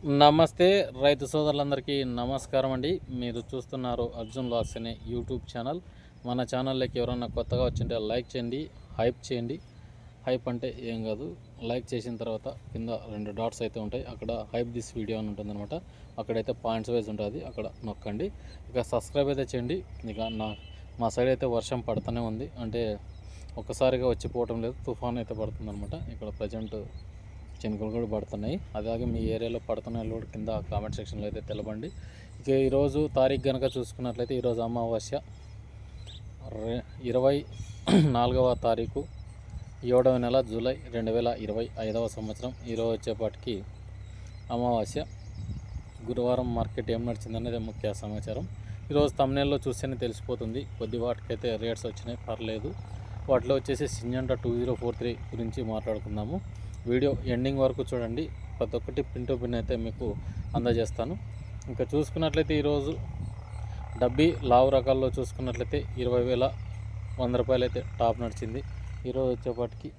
నమస్తే రైతు సోదరులందరికీ నమస్కారం అండి. మీరు చూస్తున్నారు అర్జున్ లాక్స్ అనే యూట్యూబ్ ఛానల్. మన ఛానల్లోకి ఎవరన్నా కొత్తగా వచ్చింటే లైక్ చేయండి, హైప్ చేయండి. హైప్ అంటే ఏం కాదు, లైక్ చేసిన తర్వాత కింద 2 డాట్స్ అయితే ఉంటాయి, అక్కడ హైప్ దిస్ వీడియో అని ఉంటుందన్నమాట. అక్కడైతే పాయింట్స్ వైజ్ ఉంటుంది, అక్కడ నొక్కండి. ఇక సబ్స్క్రైబ్ అయితే చేయండి. ఇక మా సైడ్ అయితే వర్షం పడుతూనే ఉంది, అంటే ఒక్కసారిగా వచ్చిపోవటం లేదు, తుఫాన్ అయితే పడుతుందన్నమాట. ఇక్కడ ప్రజెంట్ చినుకులు కూడా పడుతున్నాయి. అలాగే మీ ఏరియాలో పడుతున్నాయి కూడా కింద కామెంట్ సెక్షన్లో అయితే తెలపండి. ఇక ఈరోజు తారీఖు కనుక చూసుకున్నట్లయితే ఈరోజు అమావాస్య 24వ తారీఖు 7వ నెల జూలై 2025వ సంవత్సరం. ఈరోజు వచ్చేపాటికి అమావాస్య, గురువారం మార్కెట్ ఏం నడిచిందనేది ముఖ్య సమాచారం. ఈరోజు తమ్నేల్లో చూస్తేనే తెలిసిపోతుంది. కొద్ది వాటికైతే రేట్స్ వచ్చినాయి, పర్లేదు. వాటిలో వచ్చేసి సింజంటా 2043 గురించి మాట్లాడుకుందాము. వీడియో ఎండింగ్ వరకు చూడండి, ప్రతి ఒక్కటి పిన్ టు పిన్ అయితే మీకు అందజేస్తాను. ఇంకా చూసుకున్నట్లయితే ఈరోజు డబ్బీ లావు రకాల్లో చూసుకున్నట్లయితే 20,100 రూపాయలు అయితే టాప్ నడిచింది ఈరోజు వచ్చేపాటికి.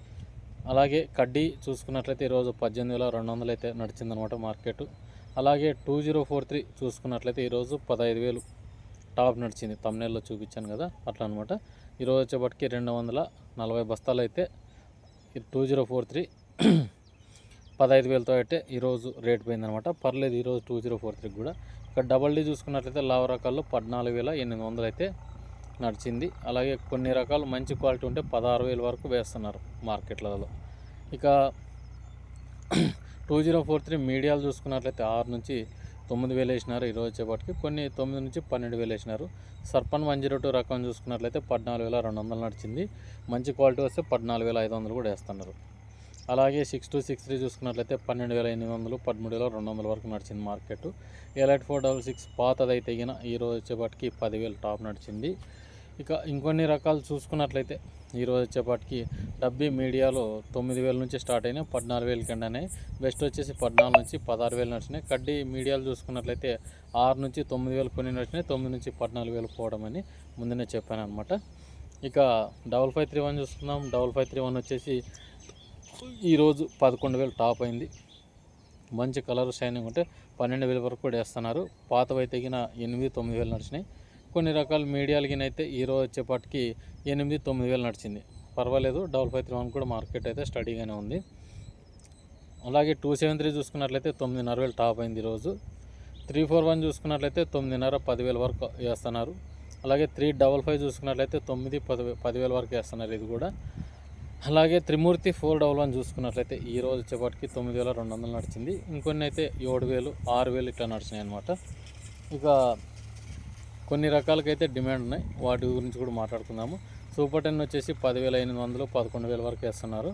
అలాగే కడ్డీ చూసుకున్నట్లయితే ఈరోజు 18,200 అయితే నడిచిందనమాట మార్కెట్. అలాగే 2043 చూసుకున్నట్లయితే ఈరోజు 15,000 టాప్ నడిచింది, తమ్నేల్లో చూపించాను కదా, అట్లా అనమాట. ఈరోజు వచ్చేపాటికి 240 బస్తాలు అయితే 2043 15,000తో అయితే ఈరోజు రేట్ పోయిందనమాట. పర్లేదు ఈరోజు 2043 కూడా. ఇక్కడ డబల్ డీ చూసుకున్నట్లయితే లావు రకాల్లో 14,800 అయితే నడిచింది. అలాగే కొన్ని రకాలు మంచి క్వాలిటీ ఉంటే 16,000 వరకు వేస్తున్నారు మార్కెట్లలో. ఇక 2043 మీడియాలు చూసుకున్నట్లయితే 6 నుంచి 9,000 వేసినారు ఈరోజు వచ్చేపాటికి. కొన్ని 9 నుంచి 12,000 వేసినారు. సర్పన్ 102 రకం చూసుకున్నట్లయితే 14,200 నడిచింది. మంచి క్వాలిటీ వస్తే 14,500 కూడా వేస్తున్నారు. అలాగే 6263 చూసుకున్నట్లయితే 12,800, 13,200 వరకు నడిచింది మార్కెట్. ఎలైట్ 466 పాతదైతే గిన ఈరోజు వచ్చేపాటికి 10,000 టాప్ నడిచింది. ఇక ఇంకొన్ని రకాలు చూసుకున్నట్లయితే ఈరోజు వచ్చేపాటికి డబ్బీ మీడియాలో 9,000 నుంచి స్టార్ట్ అయినాయి, 14,000 కింద అయినాయి. బెస్ట్ వచ్చేసి 14 నుంచి 16,000 నడిచినాయి. కడ్డీ మీడియాలు చూసుకున్నట్లయితే 6 నుంచి 9,000 కొన్ని నడిచినాయి, 9 నుంచి 14,000 పోవడం అని ముందునే చెప్పాను అనమాట. ఇక 5531 చూసుకుందాం. 5531 వచ్చేసి ఈరోజు 11,000 టాప్ అయింది. మంచి కలర్ షైనింగ్ ఉంటే 12,000 వరకు కూడా వేస్తున్నారు. పాతవైతే గిన 8,000-9,000 నడిచినాయి. కొన్ని రకాల మీడియాలకి అయితే ఈరోజు వచ్చేపాటికి 8,000-9,000 నడిచింది. పర్వాలేదు, 5531 కూడా మార్కెట్ అయితే స్టడీగానే ఉంది. అలాగే 273 చూసుకున్నట్లయితే 9,500 టాప్ అయింది ఈరోజు. 341 చూసుకున్నట్లయితే 9,500-10,000 వరకు వేస్తున్నారు. అలాగే 355 చూసుకున్నట్లయితే 9,000-10,000 వరకు వేస్తున్నారు ఇది కూడా. అలాగే త్రిమూర్తి 411 చూసుకున్నట్లయితే ఈరోజు వచ్చేపాటికి 9,200 నడిచింది. ఇంకొన్ని అయితే 7,000, 6,000 ఇట్లా నడిచినాయి అనమాట. ఇక కొన్ని రకాలకైతే డిమాండ్ ఉన్నాయి, వాటి గురించి కూడా మాట్లాడుకుందాము. సూపర్ 10 వచ్చేసి 10,800, 11,000 వరకు వేస్తున్నారు.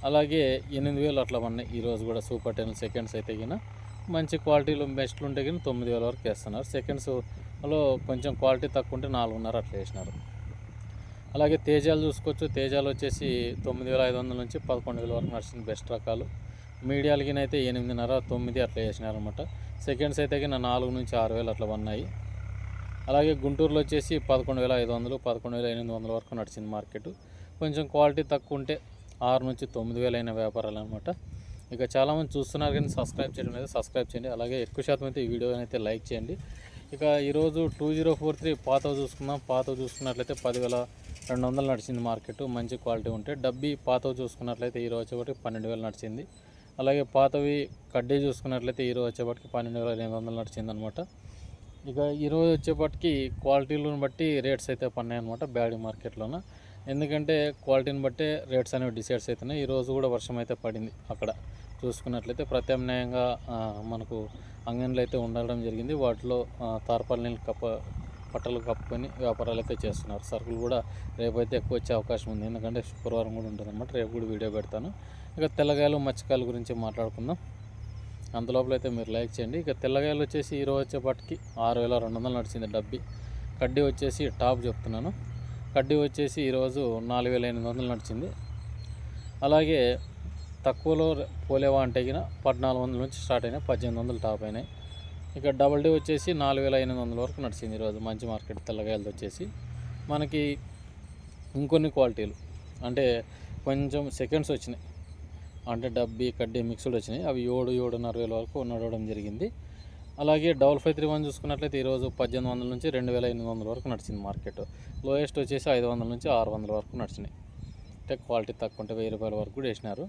అలాగే 8,000 అట్లా ఉన్నాయి ఈరోజు కూడా. సూపర్ 10 సెకండ్స్ అయితే గిన మంచి క్వాలిటీలో బెస్ట్లు ఉంటే కానీ 9,000 వరకు వేస్తున్నారు. సెకండ్స్లో కొంచెం క్వాలిటీ తక్కువ ఉంటే 4,500 అట్లా వేసినారు. అలాగే తేజాలు చూసుకోవచ్చు. తేజాలు వచ్చేసి 9,500 నుంచి 11,000 వరకు నడిచింది బెస్ట్ రకాలు. మీడియాలకినైతే 8,500, 9 అట్లా వేసినారనమాట. సెకండ్స్ అయితే కింద 4 నుంచి 6,000 అట్లా ఉన్నాయి. అలాగే గుంటూరులో వచ్చేసి 11,500, 11,800 వరకు నడిచింది మార్కెట్. కొంచెం క్వాలిటీ తక్కువ ఉంటే 6 నుంచి 9,000 అయిన వ్యాపారాలు అనమాట. ఇక చాలామంది చూస్తున్నారు కానీ సబ్స్క్రైబ్ చేయడం లేదు, సబ్స్క్రైబ్ చేయండి. అలాగే ఎక్కువ శాతం అయితే ఈ వీడియో అయితే లైక్ చేయండి. ఇక ఈరోజు 2043 పాతవి చూసుకుందాం. పాతవి చూసుకున్నట్లయితే 10,200 నడిచింది మార్కెట్, మంచి క్వాలిటీ ఉంటే. డబ్బీ పాతవి చూసుకున్నట్లయితే ఈరోజు వచ్చేపాటికి 12,000 నడిచింది. అలాగే పాతవి కడ్డీ చూసుకున్నట్లయితే ఈరోజు వచ్చేపాటికి 12,800 నడిచింది అనమాట. ఇక ఈరోజు వచ్చేపాటికి క్వాలిటీలను బట్టి రేట్స్ అయితే పన్నాయి అనమాట బ్యాడీ మార్కెట్లోన. ఎందుకంటే క్వాలిటీని బట్టే రేట్స్ అనేవి డిసైడ్స్ అవుతున్నాయి. ఈరోజు కూడా వర్షం అయితే పడింది. అక్కడ చూసుకున్నట్లయితే ప్రత్యామ్నాయంగా మనకు అంగన్లు అయితే ఉండడం జరిగింది. వాటిలో తార్పాలిన్ పట్టలు కప్పుకొని వ్యాపారాలు అయితే చేస్తున్నారు. సరుకులు కూడా రేపైతే ఎక్కువ వచ్చే అవకాశం ఉంది, ఎందుకంటే శుక్రవారం కూడా ఉంటుంది అనమాట. రేపు కూడా వీడియో పెడతాను. ఇక తెల్లగాయలు మచ్చకాయల గురించి మాట్లాడుకుందాం. అంతలోపల అయితే మీరు లైక్ చేయండి. ఇక తెల్లగాయలు వచ్చేసి ఈరోజు వచ్చేపాటికి 6,200 నడిచింది డబ్బీ. కడ్డీ వచ్చేసి టాప్ చెప్తున్నాను. కడ్డీ వచ్చేసి ఈరోజు 4,800 నడిచింది. అలాగే తక్కువలో పోలేవా అంటే కిన 1,400 నుంచి స్టార్ట్ అయినాయి, 1,800 టాప్ అయినాయి. ఇక డబల్ డీ వచ్చేసి 4,800 వరకు నడిచింది ఈరోజు. మంచి మార్కెట్ తెల్లగాయలతో వచ్చేసి. మనకి ఇంకొన్ని క్వాలిటీలు అంటే కొంచెం సెకండ్స్ వచ్చినాయి. అంటే డబ్బి కడ్డీ మిక్స్డ్ వచ్చినాయి. అవి 7,500 వరకు నడవడం జరిగింది. అలాగే డబల్ 531 చూసుకున్నట్లయితే ఈరోజు 1800 నుంచి 2800 వరకు నడిచింది మార్కెట్. లోయెస్ట్ వచ్చేసి 500 నుంచి 600 వరకు నడిచినాయి. అంటే క్వాలిటీ తక్కువ ఉంటే 1000 రూపాయల వరకు కూడా వేసినారు.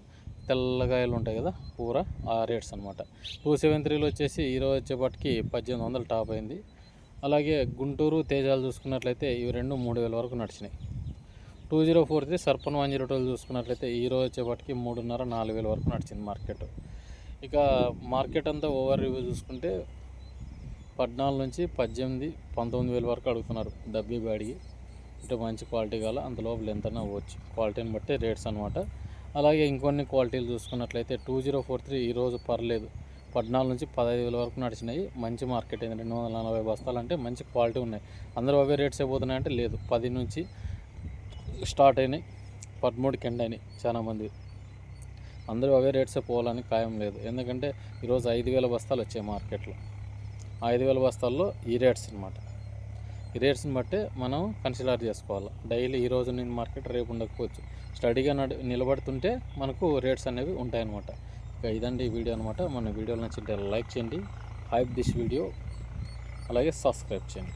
తెల్లగాయలు ఉంటాయి కదా పూర, ఆ రేట్స్ అనమాట. 273లో వచ్చేసి ఈరోజు వచ్చేపటికి 1800 టాప్ అయింది. అలాగే గుంటూరు తేజాలు చూసుకున్నట్లయితే ఇవి రెండు 3000 వరకు నడిచినాయి. 2043 సర్పన్ 102 చూసుకున్నట్లయితే ఈరోజు వచ్చేపటికి 3,500-4,000 వరకు నడిచింది మార్కెట్. ఇక మార్కెట్ అంతా ఓవర్ రివ్యూ చూసుకుంటే 14 నుంచి 18-19,000 వరకు అడుగుతున్నారు డబ్బీ బ్యాడ్కి. అంటే మంచి క్వాలిటీ కాల అంత లోపల ఎంతైనా అవ్వచ్చు, క్వాలిటీని బట్టి రేట్స్ అనమాట. అలాగే ఇంకొన్ని క్వాలిటీలు చూసుకున్నట్లయితే 2043 ఈరోజు పర్లేదు 14 నుంచి 15,000 వరకు నడిచినాయి. మంచి మార్కెట్ అయింది. 240 బస్తాలు అంటే మంచి క్వాలిటీ ఉన్నాయి. అందరూ అవే రేట్స్ అయిపోతున్నాయంటే లేదు, 10 నుంచి స్టార్ట్ అయినాయి, 13కి ఎండ్ అయినాయి. చాలామంది అందరూ అవే రేట్సే పోవాలని ఖాయం లేదు. ఎందుకంటే ఈరోజు 5,000 బస్తాలు వచ్చాయి మార్కెట్లో. 5,000 బస్తాల్లో ఈ రేట్స్ అనమాట. ఈ రేట్స్ని బట్టే మనం కన్సిడర్ చేసుకోవాలి. డైలీ ఈరోజు నేను మార్కెట్ రేపు ఉండకపోవచ్చు. స్టడీగా నిలబడుతుంటే మనకు రేట్స్ అనేవి ఉంటాయన్నమాట. ఇక ఇదండి ఈ వీడియో అనమాట. మన వీడియోలు నచ్చింటే లైక్ చేయండి, హైప్ దిస్ వీడియో, అలాగే సబ్స్క్రైబ్ చేయండి.